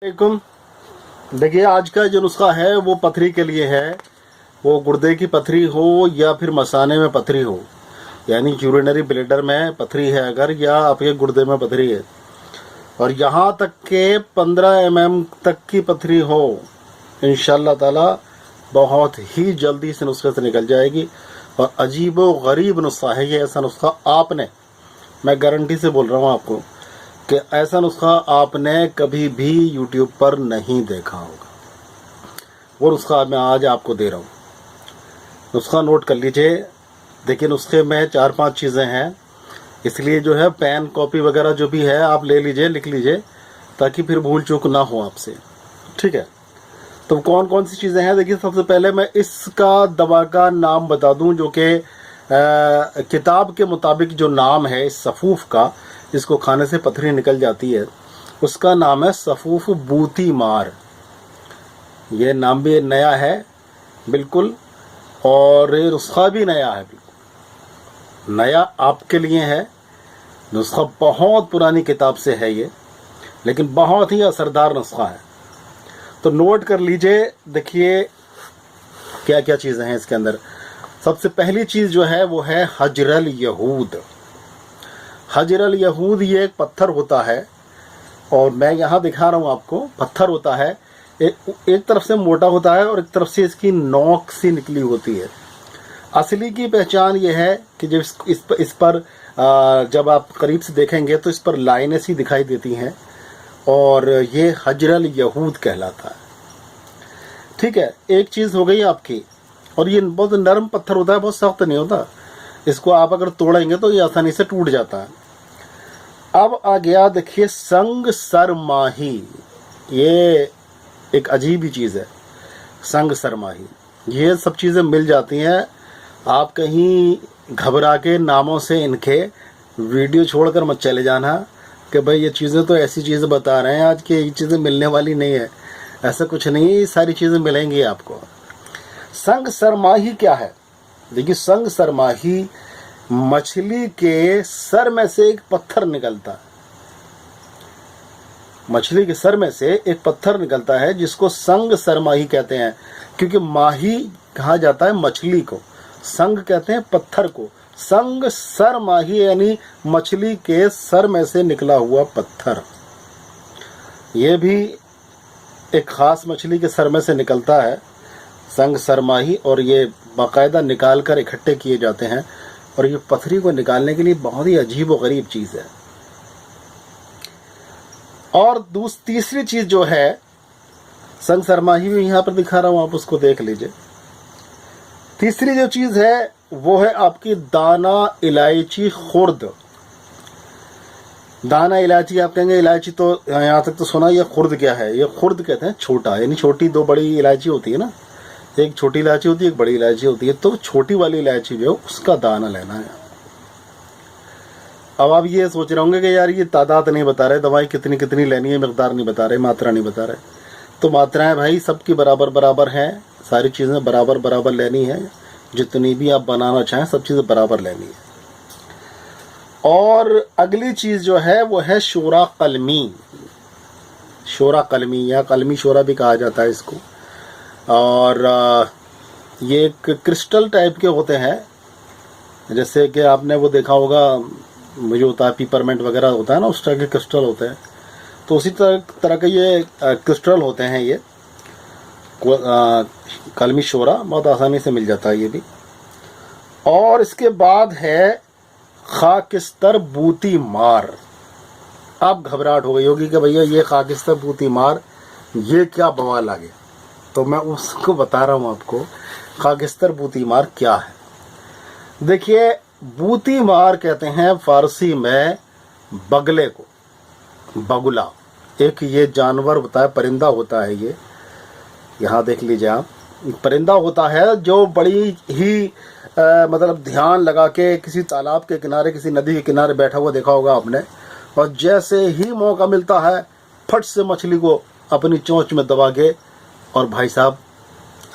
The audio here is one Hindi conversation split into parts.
वालेकुम। देखिए, आज का जो नुस्खा है वो पथरी के लिए है। वो गुर्दे की पथरी हो या फिर मसाने में पथरी हो, यानी यूरिनरी ब्लैडर में पथरी है अगर, या आपके गुर्दे में पथरी है और यहाँ तक के 15 mm तक की पथरी हो, इंशाअल्लाह ताला बहुत ही जल्दी इस नुस्खे से निकल जाएगी। और अजीबो गरीब नुस्खा है ये। ऐसा नुस्खा आपने, मैं गारंटी से बोल रहा हूँ आपको कि ऐसा नुस्खा आपने कभी भी यूट्यूब पर नहीं देखा होगा। वो नुस्खा मैं आज आपको दे रहा हूँ। नुस्खा नोट कर लीजिए। देखिए, नुस्खे में 4-5 चीज़ें हैं, इसलिए जो है पेन कॉपी वगैरह जो भी है आप ले लीजिए, लिख लीजिए, ताकि फिर भूल चूक ना हो आपसे। ठीक है, तो कौन कौन सी चीज़ें हैं। देखिए, सबसे पहले मैं इसका दवा का नाम बता दूं, जो कि किताब के मुताबिक जो नाम है इस सफ़ूफ का, इसको खाने से पथरी निकल जाती है, उसका नाम है सफ़ूफ बूती मार। ये नाम भी नया है बिल्कुल, और ये नुस्खा भी नया है, बिल्कुल नया आपके लिए है। नुस्खा बहुत पुरानी किताब से है ये, लेकिन बहुत ही असरदार नुस्खा है। तो नोट कर लीजिए। देखिए क्या क्या चीज़ें हैं इसके अंदर। सबसे पहली चीज़ जो है वो है हजरल यहूद। हजरल यहूद ये एक पत्थर होता है, और मैं यहाँ दिखा रहा हूँ आपको। पत्थर होता है, एक तरफ से मोटा होता है और एक तरफ से इसकी नोक सी निकली होती है। असली की पहचान ये है कि जब इस पर जब आप करीब से देखेंगे तो इस पर लाइनें सी दिखाई देती हैं, और ये हजरल यहूद कहलाता है। ठीक है, एक चीज़ हो गई आपकी। और ये बहुत नरम पत्थर होता है, बहुत सख्त नहीं होता। इसको आप अगर तोड़ेंगे तो ये आसानी से टूट जाता है। अब आ गया, देखिए, संग सरमाही। ये एक अजीब ही चीज़ है, संग सरमाही। ये सब चीज़ें मिल जाती हैं। आप कहीं घबरा के नामों से इनके वीडियो छोड़कर मत चले जाना कि भाई ये चीज़ें तो ऐसी चीज़ें बता रहे हैं आज की, ये चीज़ें मिलने वाली नहीं है। ऐसा कुछ नहीं है, ये सारी चीज़ें मिलेंगी आपको। संग सरमाही क्या है? देखिए, संग सरमाही मछली के सर में से एक पत्थर निकलता है। मछली के सर में से एक पत्थर निकलता है जिसको संग सरमाही कहते हैं, क्योंकि माही कहा जाता है मछली को, संग कहते हैं पत्थर को। संग सरमाही यानी मछली के सर में से निकला हुआ पत्थर। ये भी एक खास मछली के सर में से निकलता है, संग सरमाही, और ये बाकायदा निकाल कर इकट्ठे किए जाते हैं। और ये पथरी को निकालने के लिए बहुत ही अजीब व गरीब चीज़ है। और तीसरी चीज़ जो है, संग सरमाही भी यहाँ पर दिखा रहा हूँ, आप उसको देख लीजिए। तीसरी जो चीज़ है वो है आपकी दाना इलायची खुर्द। दाना इलायची, आप कहेंगे इलायची तो यहाँ तक तो सुना, ये खुर्द क्या है? ये खुर्द कहते हैं छोटा, यानी छोटी दो बड़ी इलायची होती है ना, एक छोटी इलायची होती है, एक बड़ी इलायची होती है। तो छोटी वाली इलायची जो है उसका दाना लेना है। अब आप ये सोच रहे होंगे कि यार ये तादाद नहीं बता रहे, दवाई कितनी कितनी लेनी है, मिकदार नहीं बता रहे, मात्रा नहीं बता रहे। तो मात्राएं भाई सबकी बराबर बराबर हैं, सारी चीज़ें बराबर बराबर लेनी है। जितनी भी आप बनाना चाहें सब चीज़ें बराबर लेनी है। और अगली चीज़ जो है वो है शोरा कलमी। शोरा कलमी या कलमी शोरा भी कहा जाता है इसको। और ये एक क्रिस्टल टाइप के होते हैं, जैसे कि आपने वो देखा होगा, मुझे होता है पीपरमेंट वगैरह होता है ना, उस तरह के क्रिस्टल होते हैं। तो उसी तरह के ये क्रिस्टल होते हैं। ये कलमी शोरा बहुत आसानी से मिल जाता है ये भी। और इसके बाद है खाकिस्तर बूती मार। अब घबराहट हो गई होगी कि भैया ये खाकिस्तर बूती मार ये क्या बवाल आ गया, तो मैं उसको बता रहा हूँ आपको खाकिस्तर बूती मार क्या है। देखिए, बूती मार कहते हैं फारसी में बगले को, बगुला। एक ये जानवर होता है, परिंदा होता है ये, यहाँ देख लीजिए आप, परिंदा होता है जो बड़ी ही मतलब ध्यान लगा के किसी तालाब के किनारे, किसी नदी के किनारे बैठा हुआ देखा होगा आपने, और जैसे ही मौका मिलता है फट से मछली को अपनी चोंच में दबा के, और भाई साहब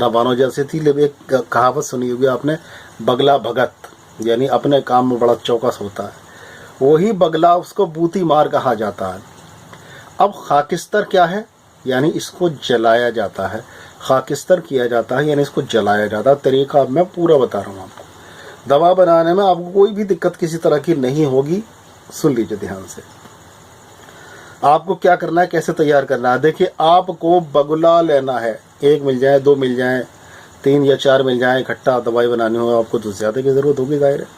रवाना जैसे थी। लेकिन एक कहावत सुनी होगी आपने, बगला भगत, यानी अपने काम में बड़ा चौकस होता है, वही बगला, उसको बूती मार कहा जाता है। अब खाकिस्तर क्या है यानी इसको जलाया जाता है, खाकिस्तर किया जाता है, यानी इसको जलाया जाता है। तरीका मैं पूरा बता रहा हूँ आपको। दवा बनाने में आपको कोई भी दिक्कत किसी तरह की नहीं होगी। सुन लीजिए ध्यान से। आपको क्या करना है, कैसे तैयार करना है। देखिए, आपको बगुला लेना है, 1 मिल जाए, 2 मिल जाए, 3 या 4 मिल जाए। इकट्ठा दवाई बनानी हो आपको तो ज़्यादा की ज़रूरत होगी ज़ाहिर है।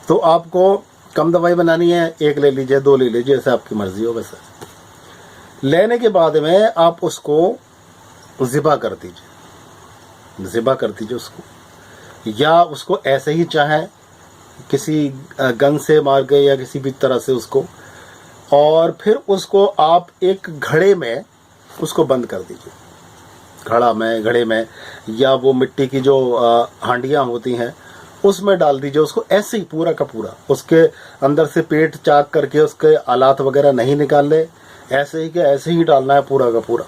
तो आपको कम दवाई बनानी है, 1 ले लीजिए, 2 ले लीजिए, जैसे आपकी मर्जी हो वैसे। लेने के बाद में आप उसको ज़िबा कर दीजिए, ज़िबा कर दीजिए उसको, या उसको ऐसे ही चाहे किसी गन से मार के या किसी भी तरह से उसको, और फिर उसको आप एक घड़े में उसको बंद कर दीजिए, घड़े में, या वो मिट्टी की जो हांडियाँ होती हैं उसमें डाल दीजिए उसको, ऐसे ही पूरा का पूरा। उसके अंदर से पेट चाक करके उसके आलात वगैरह नहीं निकाल ले, ऐसे ही के ऐसे ही डालना है पूरा का पूरा।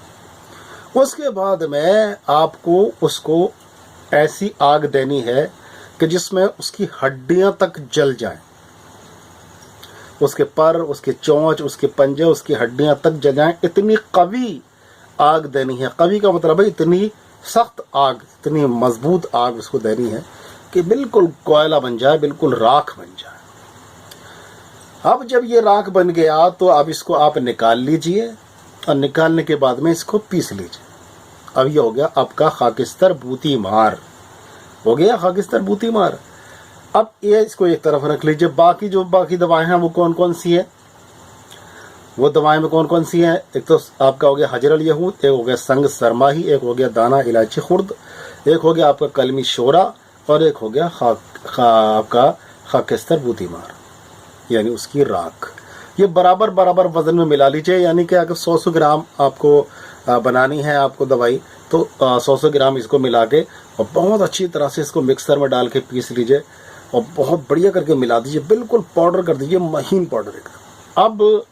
उसके बाद में आपको उसको ऐसी आग देनी है कि जिसमें उसकी हड्डियां तक जल जाएं, उसके पर, उसके चोंच, उसके पंजे, उसकी हड्डियां तक जल जाएं। इतनी कवी आग देनी है। कवी का मतलब है इतनी सख्त आग, इतनी मजबूत आग उसको देनी है कि बिल्कुल कोयला बन जाए, बिल्कुल राख बन जाए। अब जब ये राख बन गया तो अब इसको आप निकाल लीजिए, और निकालने के बाद में इसको पीस लीजिए। अब ये हो गया आपका खाकिस्तर बूटी मार, हो गया खाकिस्तर बूटी मार। अब ये इसको एक तरफ रख लीजिए। बाकी दवाएं हैं वो कौन कौन सी हैं, वो दवाएं में कौन कौन सी हैं। एक तो आपका हो गया हजर अल यहूद, एक हो गया संग सरमाही, एक हो गया दाना इलायची खुर्द, एक हो गया आपका कलमी शोरा, और एक हो गया आपका खाकिस्तर बूटी मार, यानी उसकी राख। ये बराबर बराबर वजन में मिला लीजिए, यानी कि अगर 100 ग्राम आपको बनानी है आपको दवाई, तो 100 ग्राम इसको मिला के और बहुत अच्छी तरह से इसको मिक्सर में डाल के पीस लीजिए, और बहुत बढ़िया करके मिला दीजिए, बिल्कुल पाउडर कर दीजिए, महीन पाउडर एकदम। अब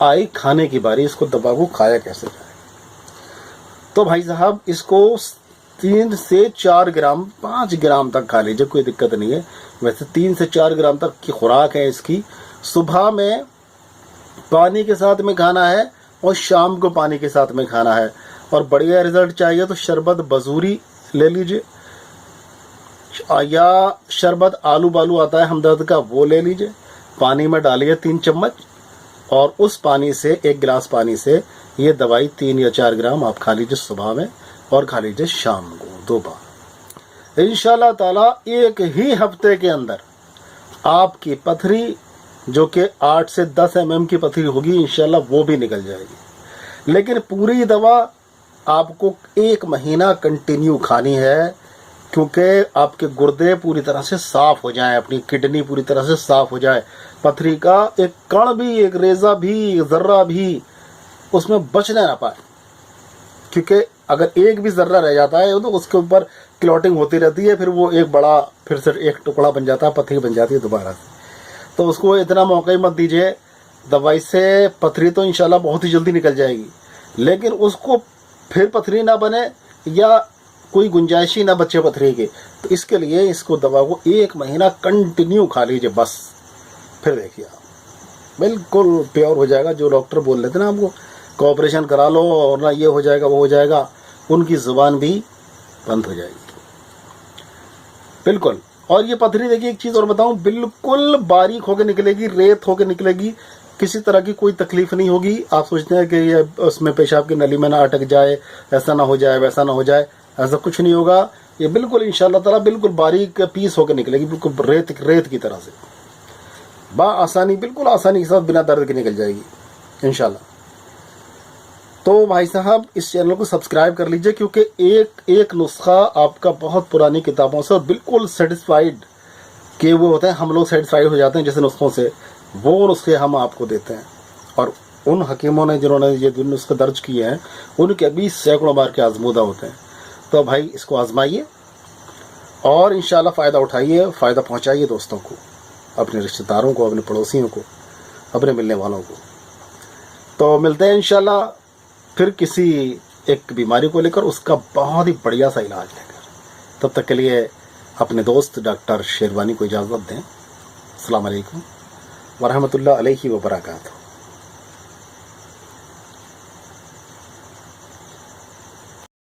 आई खाने की बारी, इसको दवा को खाया कैसे जाए। तो भाई साहब, इसको 3 से 4 ग्राम, 5 ग्राम तक खा लीजिए, कोई दिक्कत नहीं है। वैसे 3 से 4 ग्राम तक की खुराक है इसकी। सुबह में पानी के साथ में खाना है और शाम को पानी के साथ में खाना है। और बढ़िया रिजल्ट चाहिए तो शरबत बजूरी ले लीजिए, या शरबत आलू बालू आता है हमदर्द का, वो ले लीजिए। पानी में डालिए 3 चम्मच, और उस पानी से, 1 गिलास पानी से ये दवाई 3 या 4 ग्राम आप खा लीजिए सुबह में, और खा लीजिए शाम को 2 बार। इंशाल्लाह ताला 1 ही हफ्ते के अंदर आपकी पथरी, जो कि 8 से 10 mm की पथरी होगी, इंशाल्लाह वो भी निकल जाएगी। लेकिन पूरी दवा आपको 1 महीना कंटिन्यू खानी है, क्योंकि आपके गुर्दे पूरी तरह से साफ हो जाएं, अपनी किडनी पूरी तरह से साफ हो जाए, पथरी का एक कण भी, एक रेजा भी, जर्रा भी उसमें बचने ना पाए। क्योंकि अगर एक भी जर्रा रह जाता है तो उसके ऊपर क्लॉटिंग होती रहती है, फिर वो एक बड़ा, फिर से एक टुकड़ा बन जाता है, पथरी बन जाती है दोबारा से। तो उसको इतना मौका ही मत दीजिए। दवाई से पथरी तो इंशाल्लाह बहुत ही जल्दी निकल जाएगी, लेकिन उसको फिर पथरी ना बने या कोई गुंजाइश ही ना बचे पथरी के, तो इसके लिए इसको दवा को 1 महीना कंटिन्यू खा लीजिए बस। फिर देखिए आप बिल्कुल प्योर हो जाएगा। जो डॉक्टर बोल रहे थे ना आपको ऑपरेशन करा लो और ना ये हो जाएगा वो हो जाएगा, उनकी जुबान भी बंद हो जाएगी बिल्कुल। और ये पथरी देखिए, एक चीज़ और बताऊं, बिल्कुल बारीक होकर निकलेगी, रेत होकर निकलेगी, किसी तरह की कोई तकलीफ नहीं होगी। आप सोचते हैं कि ये उसमें पेशाब की नली में ना अटक जाए, ऐसा ना हो जाए, वैसा ना हो जाए, ऐसा कुछ नहीं होगा। ये बिल्कुल इंशाल्लाह ताला बिल्कुल बारीक पीस होकर निकलेगी, बिल्कुल रेत की तरह से, आसानी, बिल्कुल आसानी के साथ बिना दर्द के निकल जाएगी इंशाल्लाह। तो भाई साहब, इस चैनल को सब्सक्राइब कर लीजिए, क्योंकि एक नुस्खा आपका बहुत पुरानी किताबों से, और बिल्कुल सेटिस्फाइड कि वो होते हैं, हम लोग सेटिस्फाइड हो जाते हैं जैसे नुस्खों से, वो नुस्खे हम आपको देते हैं। और उन हकीमों ने जिन्होंने ये नुस्खे दर्ज किए हैं, उनके भी सैकड़ों बार के आजमूदा होते हैं। तो भाई इसको आजमाइए और इंशाल्लाह फ़ायदा उठाइए, फ़ायदा पहुँचाइए दोस्तों को, अपने रिश्तेदारों को, अपने पड़ोसियों को, अपने मिलने वालों को। तो मिलते हैं इंशाल्लाह फिर किसी एक बीमारी को लेकर, उसका बहुत ही बढ़िया सा इलाज लेकर। तब तक के लिए अपने दोस्त डॉक्टर शेरवानी को इजाज़त दें। अस्सलाम वालेकुम वरहमतुल्लाह अलैहि व बरकातहू।